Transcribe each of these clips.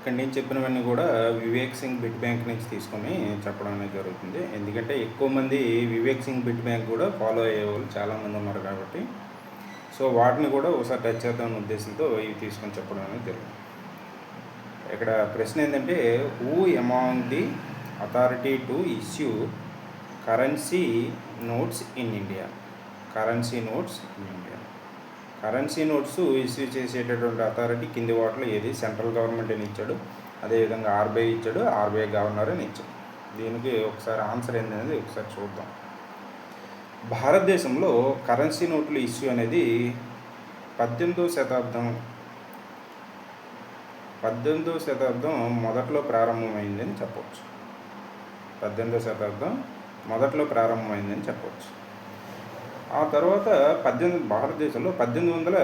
ఇక్కడ నేను చెప్పినవన్నీ కూడా వివేక్ సింగ్ బిట్ బ్యాంక్ నుంచి తీసుకొని చెప్పడం అనేది జరుగుతుంది. ఎందుకంటే ఎక్కువ మంది వివేక్ సింగ్ బిట్ బ్యాంక్ కూడా ఫాలో అయ్యే వాళ్ళు చాలామంది ఉన్నారు కాబట్టి, సో వాటిని కూడా ఒకసారి టచ్ చేద్దామనే ఉద్దేశంతో ఇవి తీసుకొని చెప్పడం అనేది జరిగింది. ఇక్కడ ప్రశ్న ఏంటంటే, who among the authority to issue currency notes in India? Currency notes in India. Currency notes issue చేసేటటువంటి అథారిటీ కింది వాటిలో ఏది? సెంట్రల్ గవర్నమెంట్ అని ఇచ్చాడు, అదేవిధంగా ఆర్బీఐ ఇచ్చాడు, ఆర్బీఐ గవర్నర్ అని ఇచ్చాడు. దీనికి ఒకసారి ఆన్సర్ ఏంటనేది ఒకసారి చూద్దాం. భారతదేశంలో కరెన్సీ నోట్ల ఇష్యూ అనేది 18వ శతాబ్దం మొదట్లో ప్రారంభమైందని చెప్పవచ్చు. 18వ శతాబ్దం మొదట్లో ప్రారంభమైందని చెప్పవచ్చు. ఆ తర్వాత భారతదేశంలో 1775లో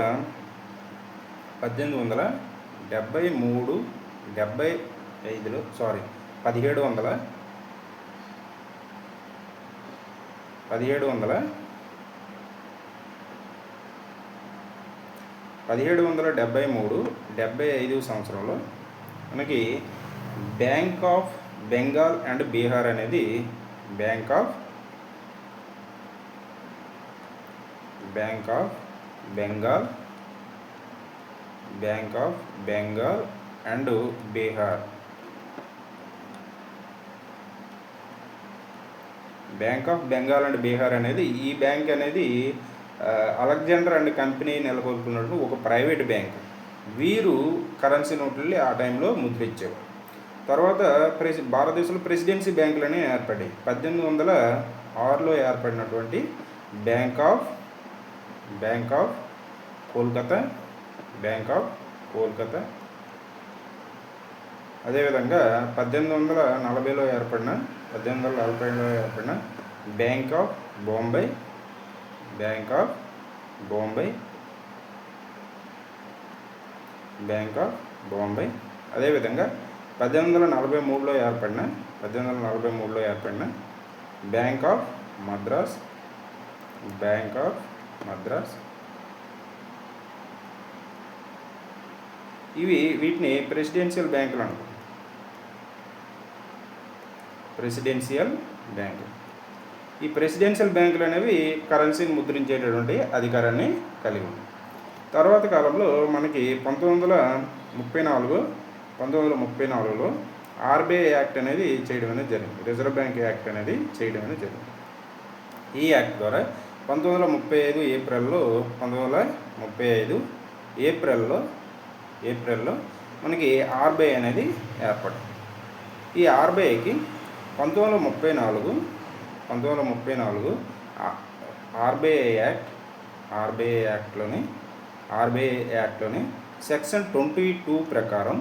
1775 సంవత్సరంలో మనకి bank of Bengal and Bihar అనేది bank of Bengal and Bihar. Bank of Bengal and Bihar అనేది, ఈ బ్యాంక్ అనేది అలెగ్జాండర్ అండ్ కంపెనీ నెలకొల్పున్నట్టు ఒక ప్రైవేట్ బ్యాంక్. వీరు కరెన్సీ నోట్లని ఆ టైంలో ముద్రించారు. తర్వాత భారతదేశంలో ప్రెసిడెన్సీ బ్యాంకులని ఏర్పడ్డాయి. 1806లో ఏర్పడినటువంటి బ్యాంక్ ఆఫ్ కోల్కతా, అదేవిధంగా 1840లో ఏర్పడిన బ్యాంక్ ఆఫ్ బాంబే, అదేవిధంగా 1843లో ఏర్పడిన బ్యాంక్ ఆఫ్ మద్రాస్. వీటిని ప్రెసిడెన్షియల్ బ్యాంకులు అనుకో. ఈ ప్రెసిడెన్షియల్ బ్యాంకులు అనేవి కరెన్సీని ముద్రించేటటువంటి అధికారాన్ని కలిగి ఉన్నాయి. తర్వాత కాలంలో మనకి 1934లో ఆర్బీఐ యాక్ట్ అనేది చేయడం అనేది జరిగింది. రిజర్వ్ బ్యాంక్ యాక్ట్ అనేది చేయడం అనేది జరిగింది. ఈ యాక్ట్ ద్వారా 1935 ఏప్రిల్లో మనకి ఆర్బీఐ అనేది ఏర్పడింది. ఈ ఆర్బీఐకి 1934 ఆర్బీఐ యాక్ట్లోని సెక్షన్ 22 ప్రకారం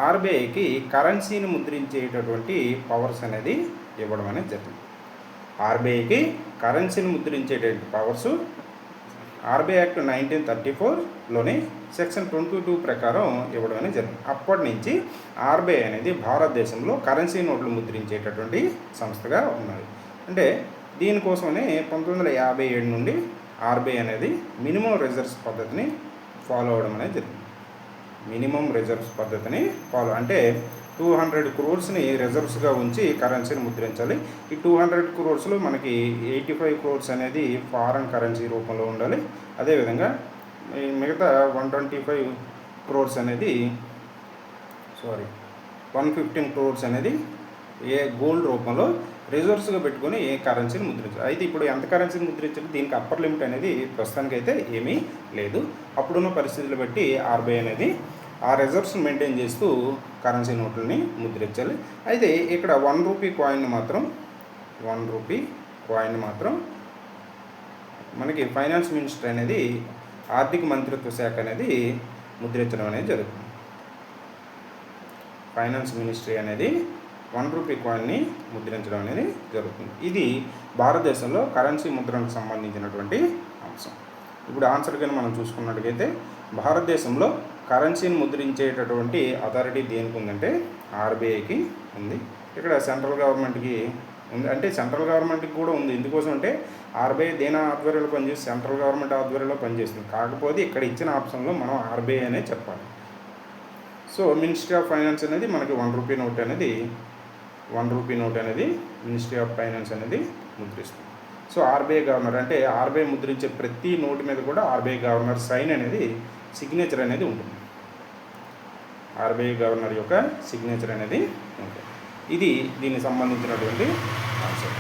ఆర్బీఐకి కరెన్సీని ముద్రించేటటువంటి పవర్స్ అనేది ఇవ్వడం అనేది జరిగింది. ఆర్బీఐకి కరెన్సీని ముద్రించేటటువంటి పవర్స్ ఆర్బీఐ యాక్ట్ 1934లోని సెక్షన్ 22 ప్రకారం ఇవ్వడం అనేది జరిగింది. అప్పటి నుంచి ఆర్బీఐ అనేది భారతదేశంలో కరెన్సీ నోట్లు ముద్రించేటటువంటి సంస్థగా ఉన్నది. అంటే దీనికోసమని 1957 నుండి ఆర్బీఐ అనేది మినిమం రిజర్వ్స్ పద్ధతిని ఫాలో అవ్వడం అనేది జరిగింది. అంటే 200 crores రిజర్వ్స్గా ఉంచి కరెన్సీని ముద్రించాలి. ఈ 200 crores మనకి 85 crores అనేది ఫారెన్ కరెన్సీ రూపంలో ఉండాలి. అదేవిధంగా మిగతా 115 crores అనేది 115 crores అనేది గోల్డ్ రూపంలో రిజర్వ్స్గా పెట్టుకొని కరెన్సీని ముద్రించాలి. అయితే ఇప్పుడు ఎంత కరెన్సీని ముద్రించాలి, దీనికి అప్పర్ లిమిట్ అనేది ప్రస్తుతానికైతే ఏమీ లేదు. అప్పుడున్న పరిస్థితులు బట్టి ఆర్బీఐ అనేది ఆ రిజర్వ్స్ని మెయింటైన్ చేస్తూ కరెన్సీ నోట్లని ముద్రించాలి. అయితే ఇక్కడ 1 రూపీ కాయిన్ మాత్రం మనకి ఫైనాన్స్ మినిస్టర్ అనేది, ఆర్థిక మంత్రిత్వ శాఖ అనేది ముద్రించడం అనేది జరుగుతుంది. ఫైనాన్స్ మినిస్ట్రీ అనేది 1 రూపీ కాయిన్ని ముద్రించడం అనేది జరుగుతుంది. ఇది భారతదేశంలో కరెన్సీ ముద్రణకు సంబంధించినటువంటి అంశం. ఇప్పుడు ఆన్సర్ కానీ మనం చూసుకున్నట్టుగైతే, భారతదేశంలో కరెన్సీని ముద్రించేటటువంటి అథారిటీ దేనికి ఉందంటే ఆర్బీఐకి ఉంది. ఇక్కడ సెంట్రల్ గవర్నమెంట్కి ఉంది. అంటే సెంట్రల్ గవర్నమెంట్కి కూడా ఉంది. ఎందుకోసం అంటే ఆర్బీఐ దేని ఆధ్వర్యంలో పనిచేసి సెంట్రల్ గవర్నమెంట్ ఆధ్వర్యంలో పనిచేస్తుంది. కాకపోతే ఇక్కడ ఇచ్చిన ఆప్షన్లో మనం ఆర్బీఐ అనే చెప్పాలి. సో మినిస్ట్రీ ఆఫ్ ఫైనాన్స్ అనేది మనకి ₹1 నోట్ అనేది మినిస్ట్రీ ఆఫ్ ఫైనాన్స్ అనేది ముద్రిస్తుంది. సో ఆర్బీఐ గవర్నర్ అంటే ఆర్బీఐ ముద్రించే ప్రతి నోటు మీద కూడా ఆర్బీఐ గవర్నర్ సైన్ అనేది సిగ్నేచర్ అనేది ఉంటుంది. ఆర్బీఐ గవర్నర్ యొక్క సిగ్నేచర్ అనేది ఉంటుంది. ఇది దీనికి సంబంధించినటువంటి ఆన్సర్.